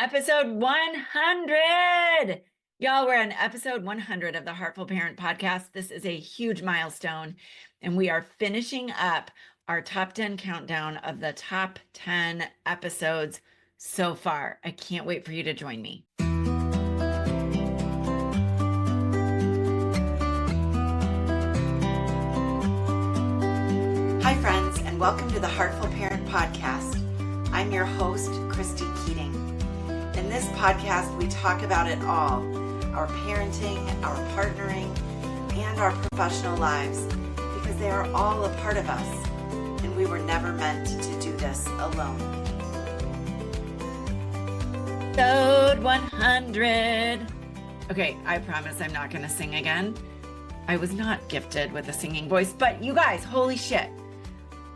episode 100. Y'all, we're on episode 100 of the Heartful Parent Podcast. This is a huge milestone, and we are finishing up our top 10 countdown of the top 10 episodes so far. I can't wait for you to join me. Hi, friends, and welcome to the Heartful Parent Podcast. I'm your host, Christy Keating. In this podcast, we talk about it all, our parenting, our partnering, and our professional lives, because they are all a part of us, and we were never meant to do this alone. Episode 100. Okay, I promise I'm not going to sing again. I was not gifted with a singing voice, but you guys, holy shit.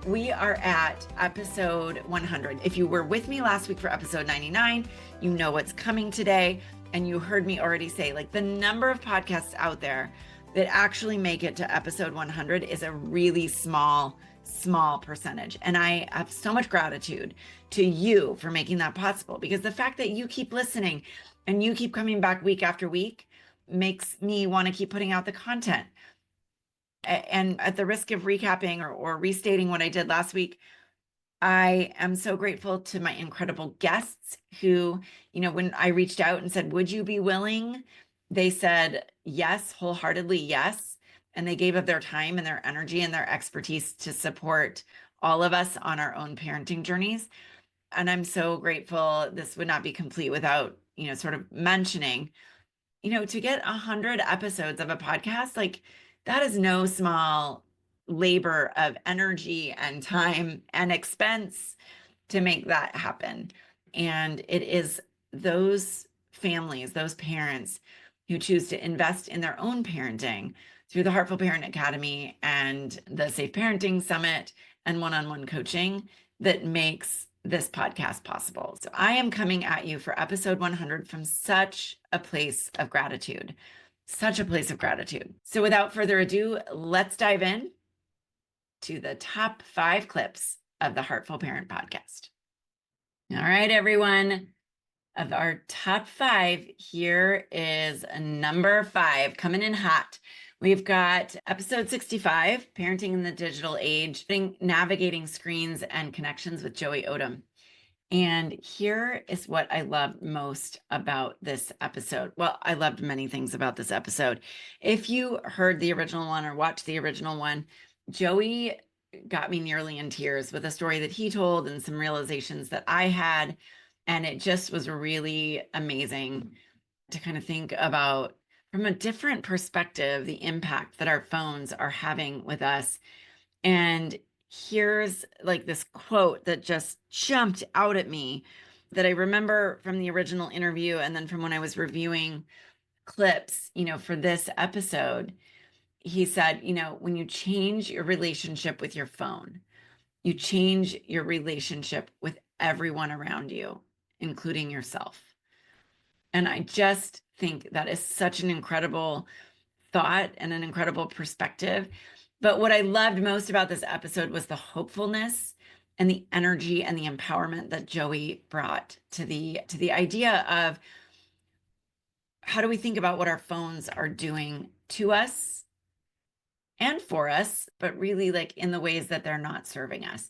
We are at episode 100. If you were with me last week for episode 99, you know what's coming today. And you heard me already say, like, the number of podcasts out there that actually make it to episode 100 is a really small percentage. And I have so much gratitude to you for making that possible, because the fact that you keep listening and you keep coming back week after week makes me want to keep putting out the content. And at the risk of recapping or restating what I did last week, I am so grateful to my incredible guests who, you know, when I reached out and said, would you be willing? They said, yes, wholeheartedly, yes. And they gave of their time and their energy and their expertise to support all of us on our own parenting journeys. And I'm so grateful. This would not be complete without, you know, sort of mentioning, you know, to get 100 episodes of a podcast, like, that is no small labor of energy and time and expense to make that happen. And it is those families, those parents who choose to invest in their own parenting through the Heartful Parent Academy and the Safe Parenting Summit and one-on-one coaching that makes this podcast possible. So I am coming at you for episode 100 from such a place of gratitude. Such a place of gratitude. So without further ado, let's dive in to the top 5 clips of the Heartful Parent Podcast. All right, everyone. Of our top 5, here is number 5 coming in hot. We've got episode 65, Parenting in the Digital Age, Navigating Screens and Connections with Joey Odom. And here is what I loved most about this episode. Well, I loved many things about this episode. If you heard the original one or watched the original one, Joey got me nearly in tears with a story that he told and some realizations that I had. And it just was really amazing to kind of think about, from a different perspective, the impact that our phones are having with us. And here's like this quote that just jumped out at me that I remember from the original interview and then from when I was reviewing clips, you know, for this episode. He said, you know, when you change your relationship with your phone, you change your relationship with everyone around you, including yourself. And I just think that is such an incredible thought and an incredible perspective. But what I loved most about this episode was the hopefulness and the energy and the empowerment that Joey brought to the idea of how do we think about what our phones are doing to us and for us, but really like in the ways that they're not serving us.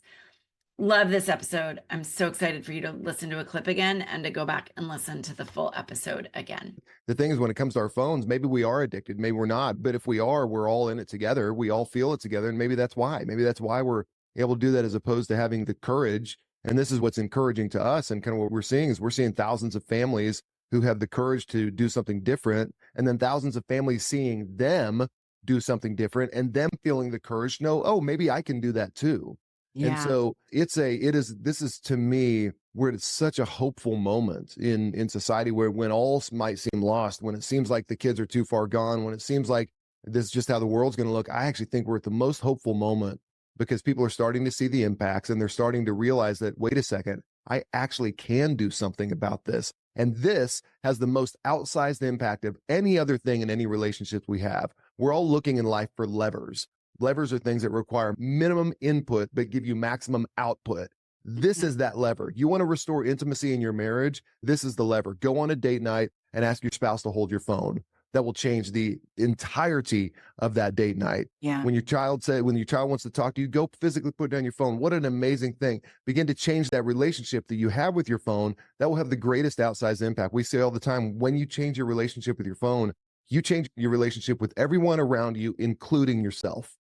Love this episode. I'm so excited for you to listen to a clip again and to go back and listen to the full episode again. The thing is, when it comes to our phones, maybe we are addicted, maybe we're not. But if we are, we're all in it together. We all feel it together. And maybe that's why. Maybe that's why we're able to do that, as opposed to having the courage. And this is what's encouraging to us. And kind of what we're seeing is we're seeing thousands of families who have the courage to do something different. And then thousands of families seeing them do something different and them feeling the courage to know, oh, maybe I can do that too. Yeah. And so this is to me where it's such a hopeful moment in society, where when all might seem lost, when it seems like the kids are too far gone, when it seems like this is just how the world's going to look, I actually think we're at the most hopeful moment, because people are starting to see the impacts and they're starting to realize that, wait a second, I actually can do something about this. And this has the most outsized impact of any other thing in any relationships we have. We're all looking in life for levers. Levers are things that require minimum input but give you maximum output. This is that lever. You want to restore intimacy in your marriage? This is the lever. Go on a date night and ask your spouse to hold your phone. That will change the entirety of that date night. Yeah. When your child wants to talk to you, go physically put down your phone. What an amazing thing. Begin to change that relationship that you have with your phone. That will have the greatest outsized impact. We say all the time, when you change your relationship with your phone, you change your relationship with everyone around you, including yourself.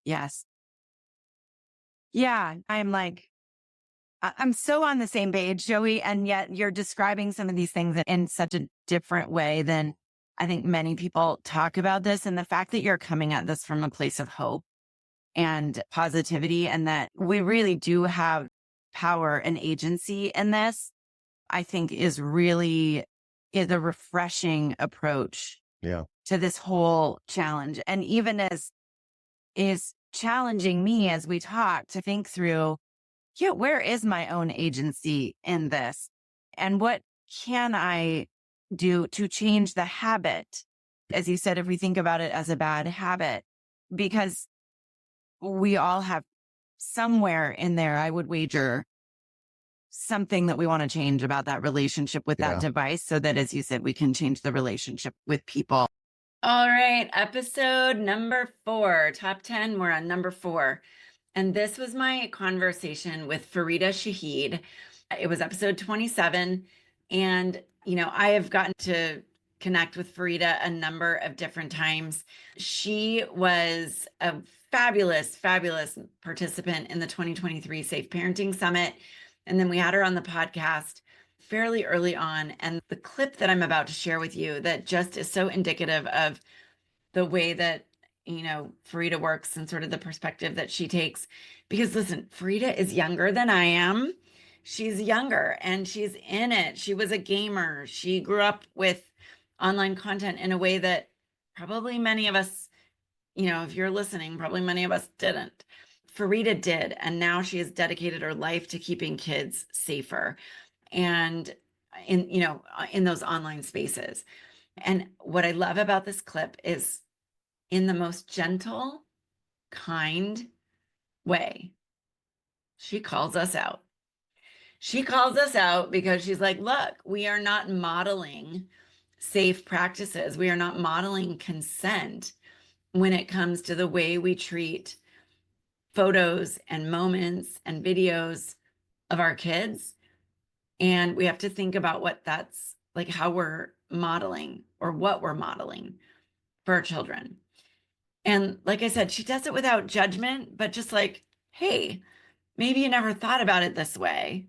Yes. Yeah. I'm so on the same page, Joey. And yet you're describing some of these things in such a different way than I think many people talk about this. And the fact that you're coming at this from a place of hope and positivity, and that we really do have power and agency in this, I think is a refreshing approach to this whole challenge. And even as is challenging me as we talk to think through, where is my own agency in this? And what can I do to change the habit? As you said, if we think about it as a bad habit, because we all have somewhere in there, I would wager, something that we want to change about that relationship with that device, so that, as you said, we can change the relationship with people. All right. Episode number 4, top 10. We're on number 4. And this was my conversation with Farida Shahid. It was episode 27. And, I have gotten to connect with Farida a number of different times. She was a fabulous, fabulous participant in the 2023 Safe Parenting Summit. And then we had her on the podcast fairly early on. And the clip that I'm about to share with you that just is so indicative of the way that, Farida works and sort of the perspective that she takes. Because listen, Farida is younger than I am. She's younger and she's in it. She was a gamer. She grew up with online content in a way that probably many of us, if you're listening, probably many of us didn't. Farida did. And now she has dedicated her life to keeping kids safer and in those online spaces. And what I love about this clip is, in the most gentle, kind way, she calls us out. She calls us out because she's like, look, we are not modeling safe practices. We are not modeling consent when it comes to the way we treat photos and moments and videos of our kids. And we have to think about what that's like, how we're modeling or what we're modeling for our children. And like I said, she does it without judgment, but just like, hey, maybe you never thought about it this way.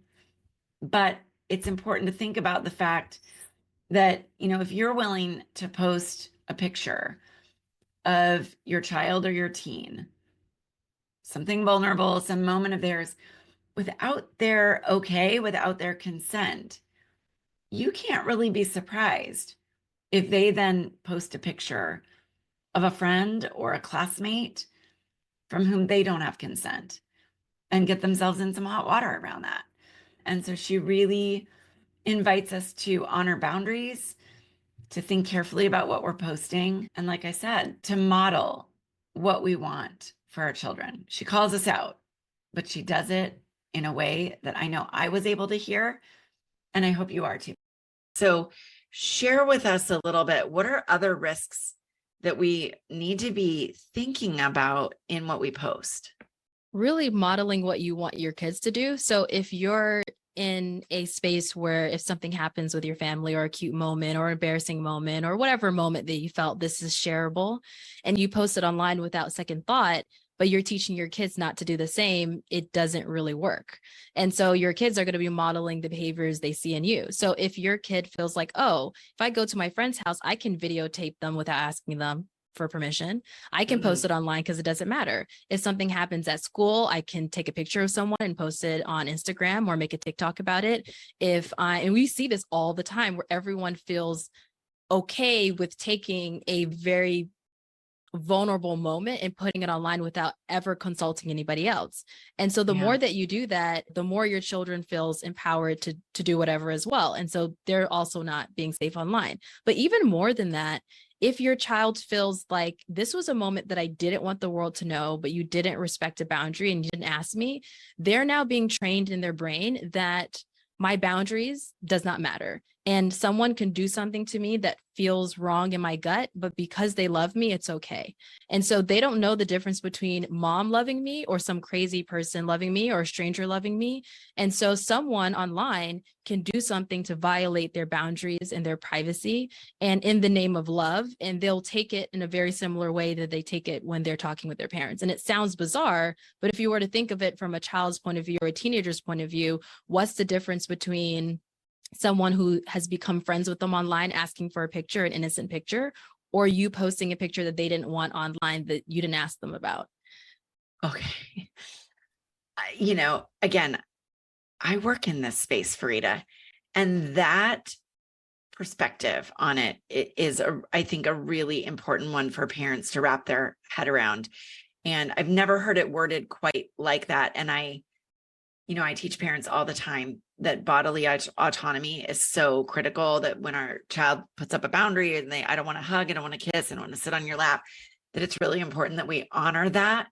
But it's important to think about the fact that, if you're willing to post a picture of your child or your teen, something vulnerable, some moment of theirs, without their okay, without their consent, you can't really be surprised if they then post a picture of a friend or a classmate from whom they don't have consent and get themselves in some hot water around that. And so she really invites us to honor boundaries, to think carefully about what we're posting. And like I said, to model what we want for our children. She calls us out, but she does it in a way that I know I was able to hear, and I hope you are too. So share with us a little bit, what are other risks that we need to be thinking about in what we post? Really modeling what you want your kids to do. So if you're in a space where if something happens with your family, or a cute moment or embarrassing moment or whatever moment that you felt this is shareable, and you post it online without second thought, but you're teaching your kids not to do the same, it doesn't really work. And so your kids are going to be modeling the behaviors they see in you. So if your kid feels like, oh, if I go to my friend's house, I can videotape them without asking them for permission. I can post it online because it doesn't matter. If something happens at school, I can take a picture of someone and post it on Instagram or make a TikTok about it. And we see this all the time where everyone feels okay with taking a very vulnerable moment and putting it online without ever consulting anybody else. And so the more that you do that, the more your children feels empowered to do whatever as well. And so they're also not being safe online. But even more than that if your child feels like this was a moment that I didn't want the world to know, but you didn't respect a boundary and you didn't ask me, they're now being trained in their brain that my boundaries does not matter. And someone can do something to me that feels wrong in my gut, but because they love me, it's okay. And so they don't know the difference between mom loving me or some crazy person loving me or a stranger loving me. And so someone online can do something to violate their boundaries and their privacy and in the name of love, and they'll take it in a very similar way that they take it when they're talking with their parents. And it sounds bizarre, but if you were to think of it from a child's point of view or a teenager's point of view, what's the difference between someone who has become friends with them online asking for a picture, an innocent picture, or you posting a picture that they didn't want online that you didn't ask them about? Okay. Again, I work in this space, Farida, and that perspective on it is, I think, a really important one for parents to wrap their head around. And I've never heard it worded quite like that. And I teach parents all the time that bodily autonomy is so critical, that when our child puts up a boundary and I don't want to hug, I don't want to kiss, I don't want to sit on your lap, that it's really important that we honor that.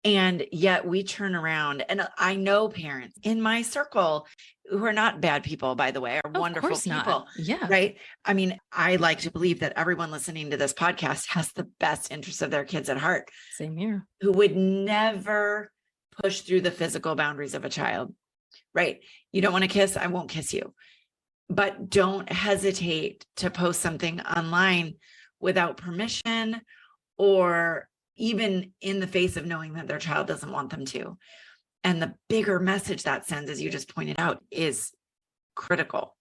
And yet we turn around, and I know parents in my circle who are not bad people, by the way, are wonderful people. Not. Yeah. Right. I mean, I like to believe that everyone listening to this podcast has the best interests of their kids at heart. Same here. Who would never push through the physical boundaries of a child, right? You don't want to kiss, I won't kiss you. But don't hesitate to post something online without permission, or even in the face of knowing that their child doesn't want them to. And the bigger message that sends, as you just pointed out, is critical.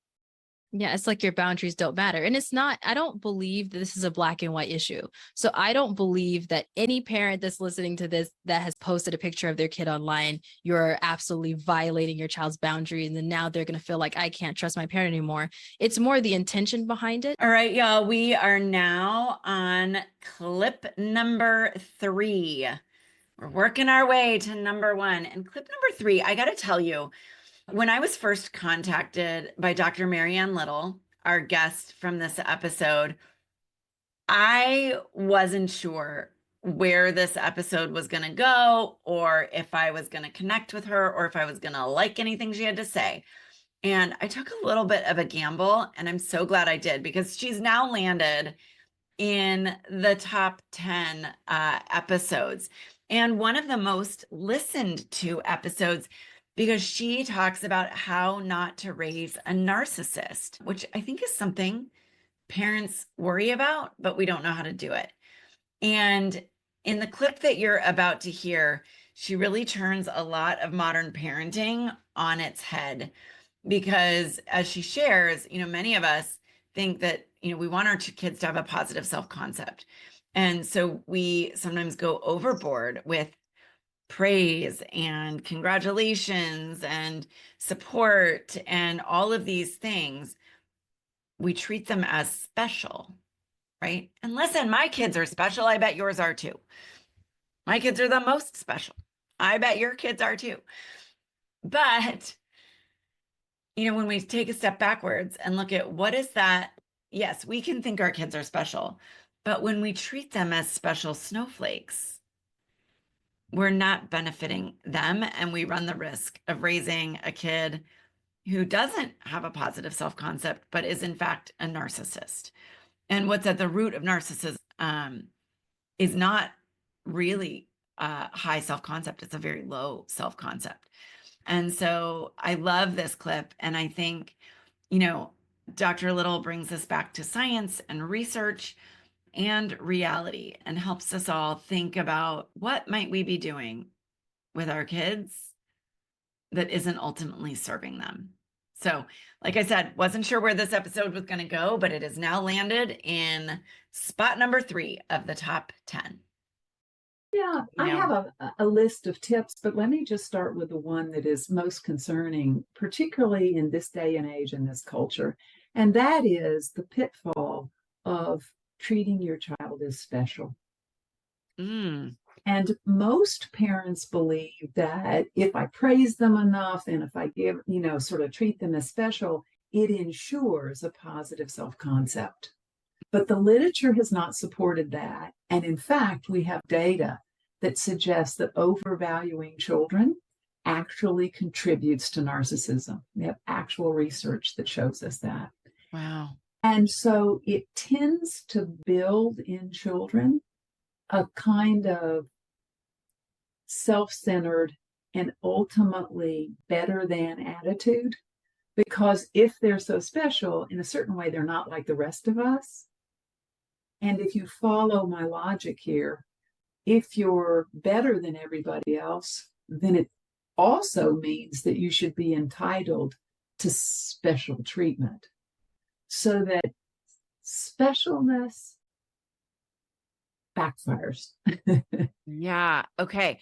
Yeah, it's like your boundaries don't matter. And it's not, I don't believe that this is a black and white issue. So I don't believe that any parent that's listening to this that has posted a picture of their kid online, you're absolutely violating your child's boundary. And then now they're going to feel like, I can't trust my parent anymore. It's more the intention behind it. All right, y'all, we are now on clip number 3. We're working our way to number 1. And clip number 3, I got to tell you, when I was first contacted by Dr. Marianne Little, our guest from this episode, I wasn't sure where this episode was going to go, or if I was going to connect with her, or if I was going to like anything she had to say. And I took a little bit of a gamble, and I'm so glad I did, because she's now landed in the top 10 episodes, and one of the most listened to episodes, because she talks about how not to raise a narcissist, which I think is something parents worry about, but we don't know how to do it. And in the clip that you're about to hear, she really turns a lot of modern parenting on its head, because as she shares, many of us think that, we want our kids to have a positive self-concept. And so we sometimes go overboard with praise and congratulations and support and all of these things. We treat them as special, right? And listen, my kids are special. I bet yours are too. My kids are the most special. I bet your kids are too. But, when we take a step backwards and look at what is that, yes, we can think our kids are special, but when we treat them as special snowflakes, we're not benefiting them, and we run the risk of raising a kid who doesn't have a positive self-concept, but is in fact a narcissist. And what's at the root of narcissism is not really high self-concept. It's a very low self-concept. And so I love this clip. And I think, Dr. Little brings us back to science and research and reality, and helps us all think about what might we be doing with our kids that isn't ultimately serving them. So, like I said, wasn't sure where this episode was going to go, but it has now landed in spot number 3 of the top 10. Yeah, I have a list of tips, but let me just start with the one that is most concerning, particularly in this day and age in this culture. And that is the pitfall of treating your child as special. And most parents believe that if I praise them enough, and if I give, sort of treat them as special, it ensures a positive self-concept. But the literature has not supported that. And in fact, we have data that suggests that overvaluing children actually contributes to narcissism. We have actual research that shows us that. Wow. And so it tends to build in children a kind of self-centered and ultimately better than attitude, because if they're so special, in a certain way, they're not like the rest of us. And if you follow my logic here, if you're better than everybody else, then it also means that you should be entitled to special treatment. So that specialness backfires. Yeah. Okay.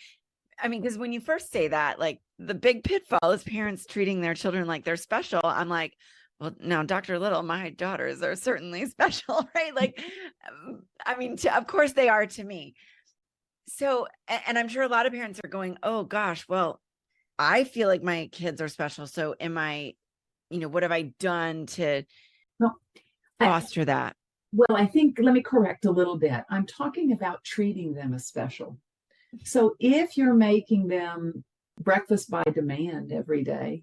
I mean, because when you first say that, like the big pitfall is parents treating their children like they're special. I'm like, well, now, Dr. Little, my daughters are certainly special, right? Like, I mean, of course they are to me. So, and I'm sure a lot of parents are going, oh gosh, well, I feel like my kids are special. So am I, what have I done to foster that? Well, I think, let me correct a little bit. I'm talking about treating them as special. So if you're making them breakfast by demand every day,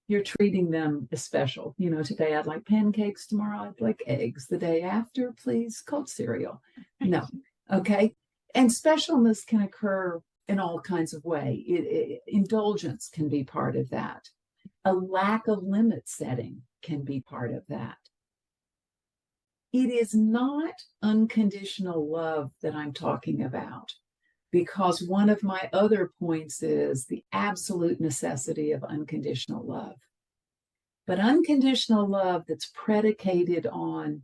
you're treating them as special. Today I'd like pancakes, tomorrow I'd like eggs, the day after, please, cold cereal. No. Okay. And specialness can occur in all kinds of ways. Indulgence can be part of that. A lack of limit setting can be part of that. It is not unconditional love that I'm talking about, because one of my other points is the absolute necessity of unconditional love. But unconditional love that's predicated on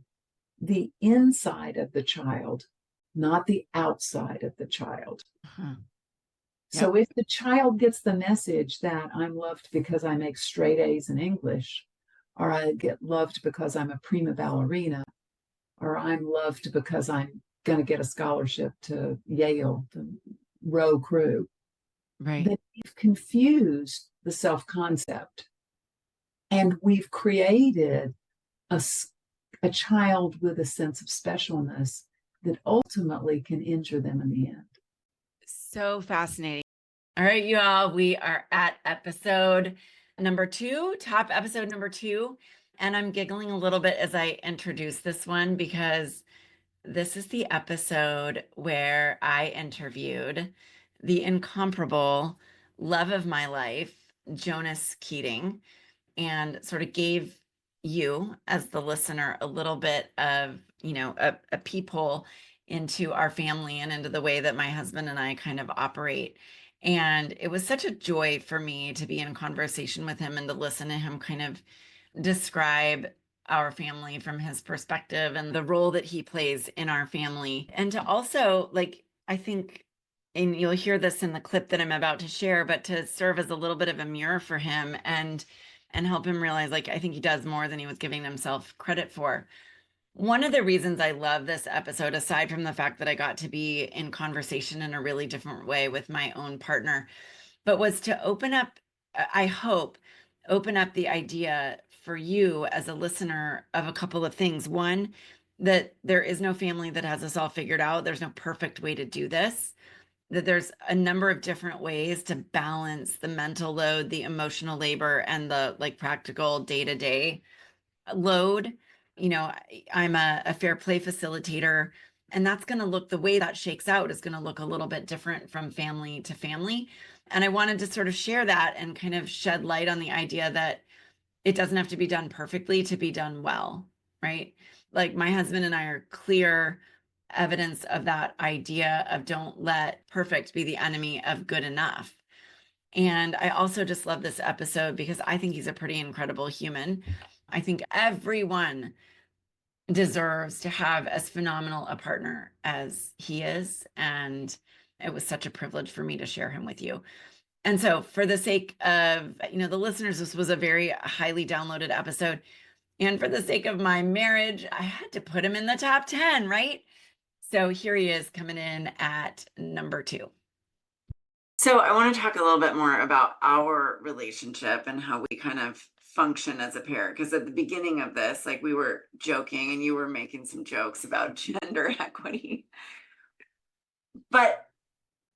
the inside of the child, not the outside of the child. Uh-huh. Yep. So if the child gets the message that I'm loved because I make straight A's in English, or I get loved because I'm a prima ballerina, or I'm loved because I'm going to get a scholarship to Yale, the row crew, right? Then we've confused the self-concept. And we've created a child with a sense of specialness that ultimately can injure them in the end. So fascinating. All right, you all, we are at episode number 2, top episode number 2. And I'm giggling a little bit as I introduce this one, because this is the episode where I interviewed the incomparable love of my life, Jonas Keating, and sort of gave you as the listener a little bit of, a peephole into our family and into the way that my husband and I kind of operate. And it was such a joy for me to be in conversation with him and to listen to him kind of describe our family from his perspective and the role that he plays in our family. And to also, I think, and you'll hear this in the clip that I'm about to share, but to serve as a little bit of a mirror for him and help him realize, I think he does more than he was giving himself credit for. One of the reasons I love this episode, aside from the fact that I got to be in conversation in a really different way with my own partner, but was to open up, I hope, open up the idea for you as a listener of a couple of things. One, that there is no family that has us all figured out. There's no perfect way to do this. That there's a number of different ways to balance the mental load, the emotional labor, and the practical day-to-day load. I'm a fair play facilitator, and that's going to look, the way that shakes out is going to look a little bit different from family to family. And I wanted to sort of share that and kind of shed light on the idea that it doesn't have to be done perfectly to be done well, right? My husband and I are clear evidence of that idea of don't let perfect be the enemy of good enough. And I also just love this episode because I think he's a pretty incredible human. I think everyone deserves to have as phenomenal a partner as he is. And it was such a privilege for me to share him with you. And so for the sake of, the listeners, this was a very highly downloaded episode. And for the sake of my marriage, I had to put him in the top 10, right? So here he is coming in at number 2. So I want to talk a little bit more about our relationship and how we kind of function as a pair? Because at the beginning of this, like we were joking and you were making some jokes about gender equity. But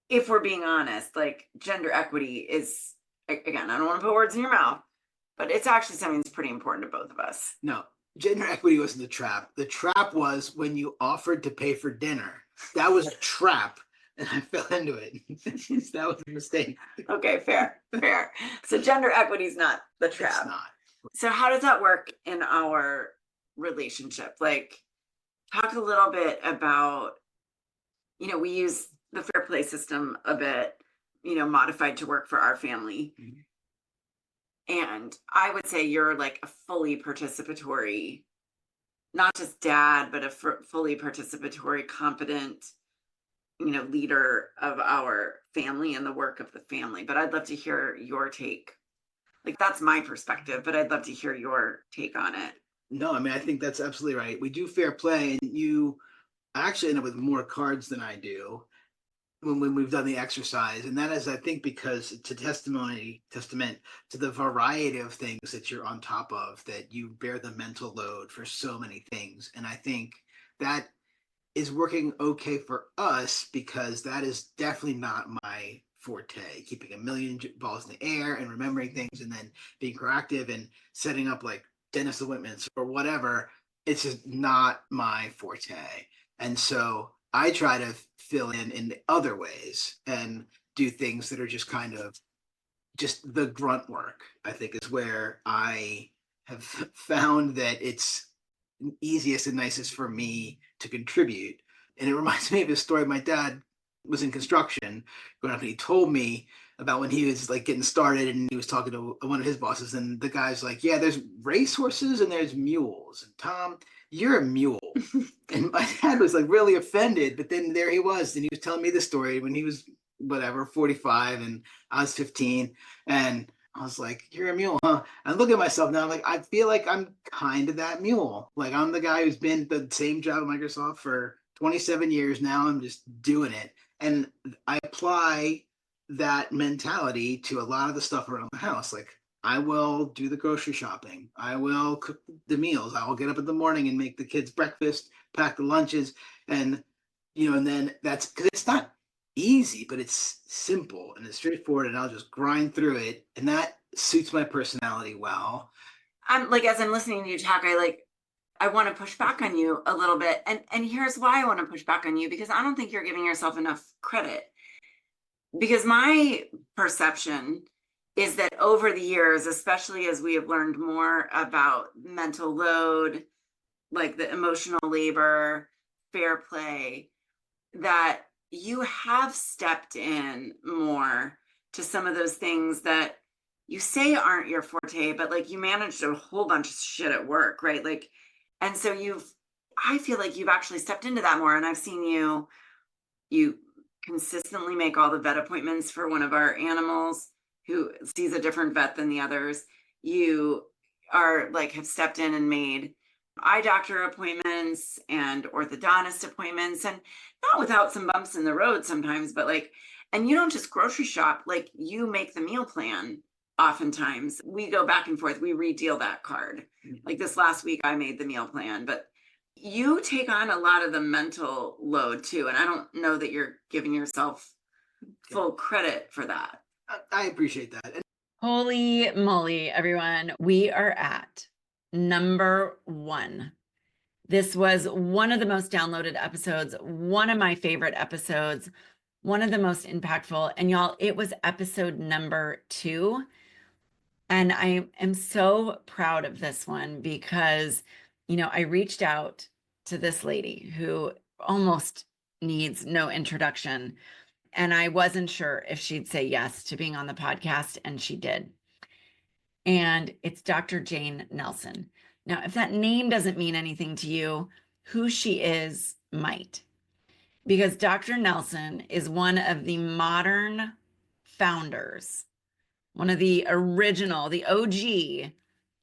if we're being honest, like gender equity is, again, I don't want to put words in your mouth, but it's actually something that's pretty important to both of us. No, gender equity wasn't the trap. The trap was when you offered to pay for dinner. That was a trap, and I fell into it. That was a mistake. Okay, fair. So gender equity is not the trap. It's not. So how does that work in our relationship? Like, talk a little bit about, we use the fair play system a bit, modified to work for our family. Mhm. And I would say you're like a fully participatory, not just dad, but a fully participatory, competent, leader of our family and the work of the family. But I'd love to hear your take. Like, that's my perspective, but I'd love to hear your take on it. No, I mean, I think that's absolutely right. We do fair play, and you actually end up with more cards than I do when we've done the exercise. And that is, I think, because it's a testament to the variety of things that you're on top of, that you bear the mental load for so many things. And I think that is working okay for us, because that is definitely not my forte, keeping a million balls in the air and remembering things and then being proactive and setting up like dentist appointments or whatever. It's just not my forte. And so I try to fill in other ways and do things that are just kind of just the grunt work, I think, is where I have found that it's easiest and nicest for me to contribute. And it reminds me of a story. My dad was in construction growing up, and he told me about when he was like getting started, and he was talking to one of his bosses, and the guy's like, yeah, there's racehorses and there's mules, and Tom, you're a mule. And my dad was like really offended, but then there he was, and he was telling me the story when he was 45 and I was 15, and I was like, you're a mule, huh? And look at myself now, like, I feel like I'm kind of that mule. Like, I'm the guy who's been the same job at Microsoft for 27 years now. I'm just doing it. And I apply that mentality to a lot of the stuff around the house. Like, I will do the grocery shopping. I will cook the meals. I will get up in the morning and make the kids breakfast, pack the lunches. And, and then that's because it's not easy, but it's simple and it's straightforward, and I'll just grind through it. And that suits my personality well. I'm like, as I'm listening to you talk, I want to push back on you a little bit. And here's why I want to push back on you, because I don't think you're giving yourself enough credit. Because my perception is that over the years, especially as we have learned more about mental load, like the emotional labor, fair play, that you have stepped in more to some of those things that you say aren't your forte, but like you managed a whole bunch of shit at work, right? Like, and so I feel like you've actually stepped into that more. And I've seen you consistently make all the vet appointments for one of our animals who sees a different vet than the others. You are like, have stepped in and made eye doctor appointments and orthodontist appointments, and not without some bumps in the road sometimes, but like, and you don't just grocery shop, like you make the meal plan. Oftentimes we go back and forth, we redeal that card. Like this last week I made the meal plan, but you take on a lot of the mental load too. And I don't know that you're giving yourself full credit for that. I appreciate that. Holy moly, everyone. We are at number 1. This was one of the most downloaded episodes, one of my favorite episodes, one of the most impactful. And y'all, it was episode number 2. And I am so proud of this one because, I reached out to this lady who almost needs no introduction. And I wasn't sure if she'd say yes to being on the podcast, and she did. And it's Dr. Jane Nelson. Now, if that name doesn't mean anything to you, who she is might. Because Dr. Nelson is one of the modern founders, one of the original, the OG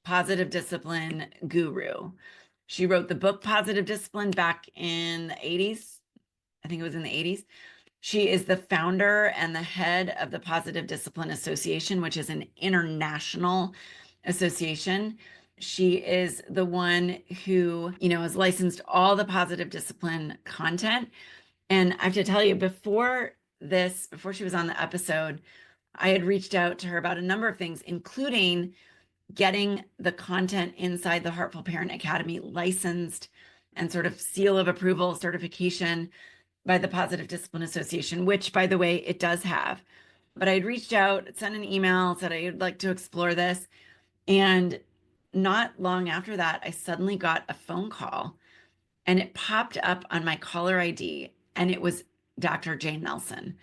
positive discipline guru. She wrote the book Positive Discipline back in the 80s. I think it was in the 80s. She is the founder and the head of the Positive Discipline Association, which is an international Association. She is the one who, has licensed all the positive discipline content. And I have to tell you, before she was on the episode, I had reached out to her about a number of things, including getting the content inside the Heartful Parent Academy licensed and sort of seal of approval certification by the Positive Discipline Association, which, by the way, it does have. But I had reached out, sent an email, said I'd like to explore this. And not long after that, I suddenly got a phone call and it popped up on my caller ID and it was Dr. Jane Nelson.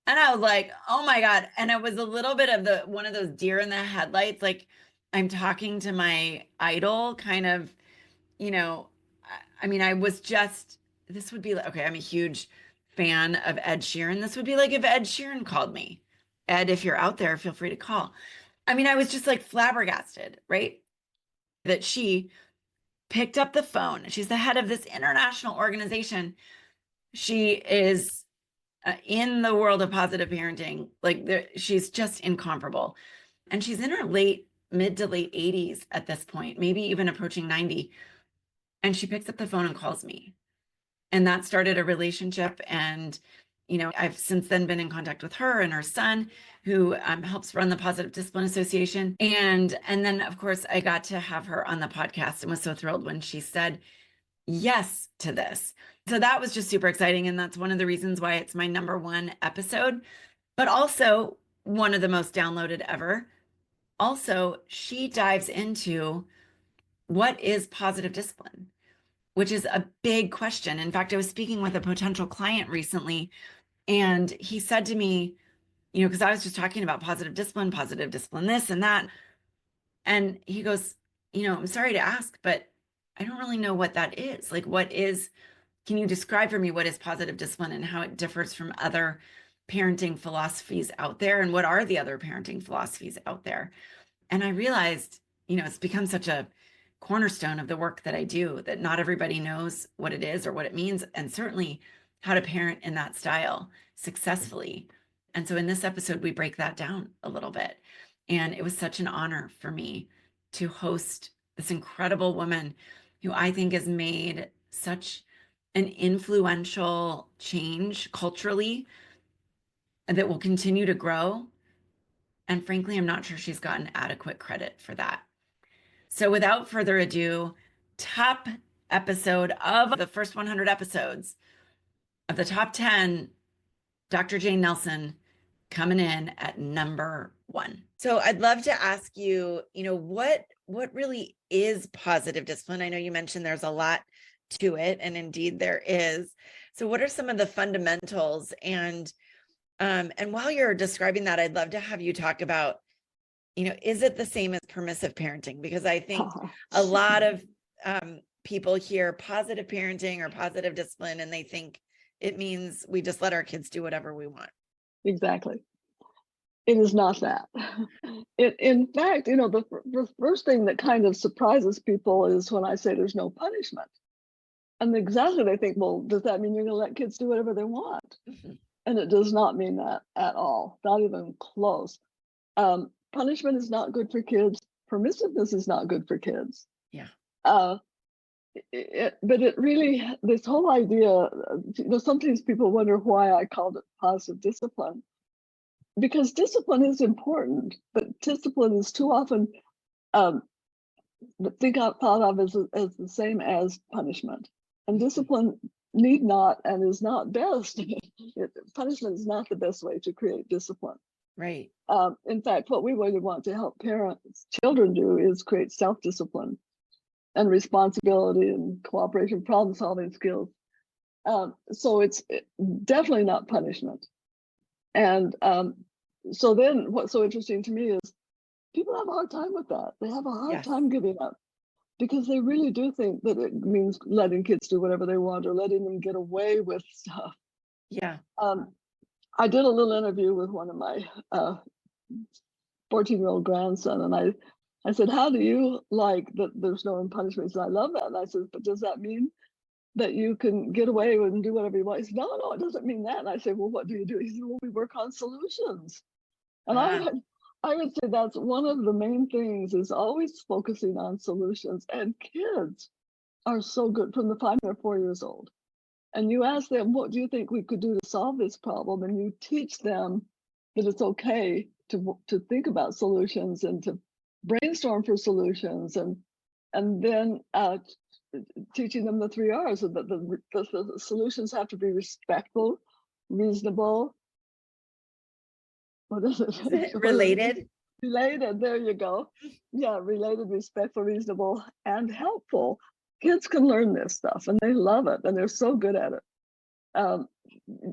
And I was like, oh my God. And it was a little bit of one of those deer in the headlights. Like, I'm talking to my idol kind of, I was just, this would be like, okay, I'm a huge fan of Ed Sheeran. This would be like if Ed Sheeran called me. Ed, if you're out there, feel free to call. I was just like flabbergasted, right? That she picked up the phone. She's the head of this international organization. She is in the world of positive parenting. She's just incomparable. And she's in her mid to late 80s at this point, maybe even approaching 90. And she picks up the phone and calls me. And that started a relationship. And, I've since then been in contact with her and her son, who helps run the Positive Discipline Association. And then, of course, I got to have her on the podcast and was so thrilled when she said yes to this. So that was just super exciting. And that's one of the reasons why it's my #1 episode, but also one of the most downloaded ever. Also, she dives into what is positive discipline, which is a big question. In fact, I was speaking with a potential client recently, and he said to me, because I was just talking about positive discipline, this and that. And he goes, I'm sorry to ask, but I don't really know what that is. Like, can you describe for me what is positive discipline and how it differs from other parenting philosophies out there? And what are the other parenting philosophies out there? And I realized, it's become such a cornerstone of the work that I do that not everybody knows what it is or what it means, and certainly how to parent in that style successfully. And so in this episode, we break that down a little bit. And it was such an honor for me to host this incredible woman who I think has made such an influential change culturally that will continue to grow. And frankly, I'm not sure she's gotten adequate credit for that. So without further ado, top episode of the first 100 episodes of the top 10, Dr. Jane Nelson coming in at #1. So I'd love to ask you, what really is positive discipline? I know you mentioned there's a lot to it, and indeed there is. So what are some of the fundamentals? And while you're describing that, I'd love to have you talk about, is it the same as permissive parenting? Because I think a lot of people hear positive parenting or positive discipline, and they think it means we just let our kids do whatever we want. Exactly. It is not that. In fact, the first thing that kind of surprises people is when I say there's no punishment. And exactly, they think, well, does that mean you're going to let kids do whatever they want? Mm-hmm. And it does not mean that at all, not even close. Punishment is not good for kids. Permissiveness is not good for kids. Yeah. But it really, this whole idea, sometimes people wonder why I called it positive discipline. Because discipline is important, but discipline is too often thought of as the same as punishment. And discipline need not and is not best. Punishment is not the best way to create discipline. Right. In fact, what we really want to help children do is create self-discipline and responsibility and cooperation, problem-solving skills. So it's definitely not punishment. And so then what's so interesting to me is people have a hard time with that. They have a hard time giving up because they really do think that it means letting kids do whatever they want or letting them get away with stuff. Yeah. I did a little interview with one of my 14-year-old grandson, and I said, how do you like that there's no punishment? He said, I love that. And I said, but does that mean that you can get away and do whatever you want? He said, no, it doesn't mean that. And I said, well, what do you do? He said, well, we work on solutions. And I would say that's one of the main things, is always focusing on solutions. And kids are so good from the time they're 4 years old. And you ask them, what do you think we could do to solve this problem? And you teach them that it's okay to think about solutions and to brainstorm for solutions, and then teaching them the 3 R's, and that the solutions have to be respectful, reasonable. What is it? Related. Related. There you go. Yeah, related, respectful, reasonable, and helpful. Kids can learn this stuff, and they love it, and they're so good at it.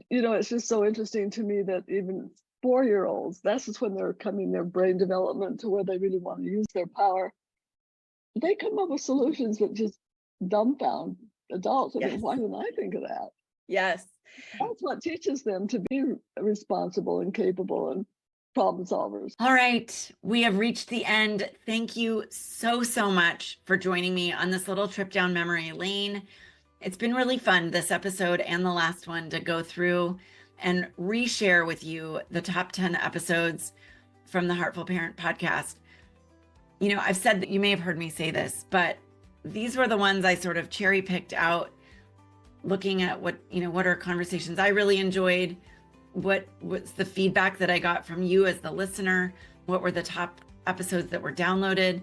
It's just so interesting to me that even 4-year-olds, that's just when they're coming their brain development to where they really want to use their power. They come up with solutions that just dumbfound adults. I mean, why didn't I think of that? Yes. That's what teaches them to be responsible and capable and problem solvers. All right. We have reached the end. Thank you so, so much for joining me on this little trip down memory lane. It's been really fun, this episode and the last one, to go through and reshare with you the top 10 episodes from the Heartful Parent Podcast. I've said that, you may have heard me say this, but these were the ones I sort of cherry picked out, looking at what are conversations I really enjoyed, what's the feedback that I got from you as the listener, what were the top episodes that were downloaded.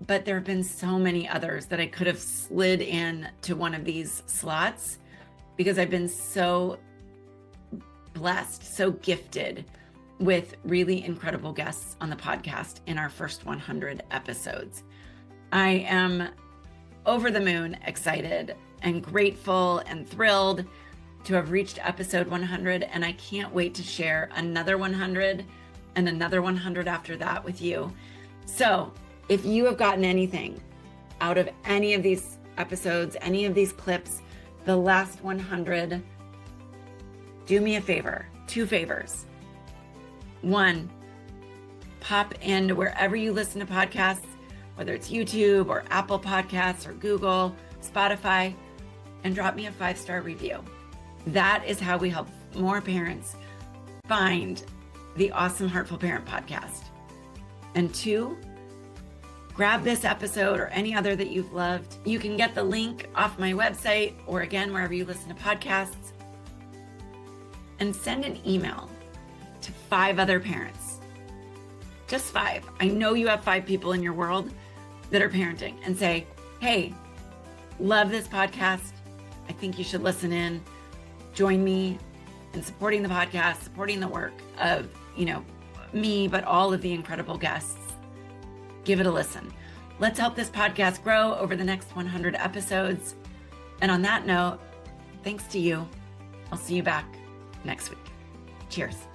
But there have been so many others that I could have slid in to one of these slots, because I've been so blessed, so gifted with really incredible guests on the podcast in our first 100 episodes. I am over the moon excited and grateful and thrilled to have reached episode 100, and I can't wait to share another 100 and another 100 after that with you. So if you have gotten anything out of any of these episodes, any of these clips, the last 100, do me a favor, 2 favors. 1, pop into wherever you listen to podcasts, whether it's YouTube or Apple Podcasts or Google, Spotify, and drop me a 5-star review. That is how we help more parents find the awesome Heartful Parent Podcast. And 2, grab this episode or any other that you've loved. You can get the link off my website, or again, wherever you listen to podcasts, and send an email to 5 other parents. Just 5. I know you have 5 people in your world that are parenting, and say, hey, love this podcast. I think you should listen in. Join me in supporting the podcast, supporting the work of, me, but all of the incredible guests. Give it a listen. Let's help this podcast grow over the next 100 episodes. And on that note, thanks to you. I'll see you back next week. Cheers.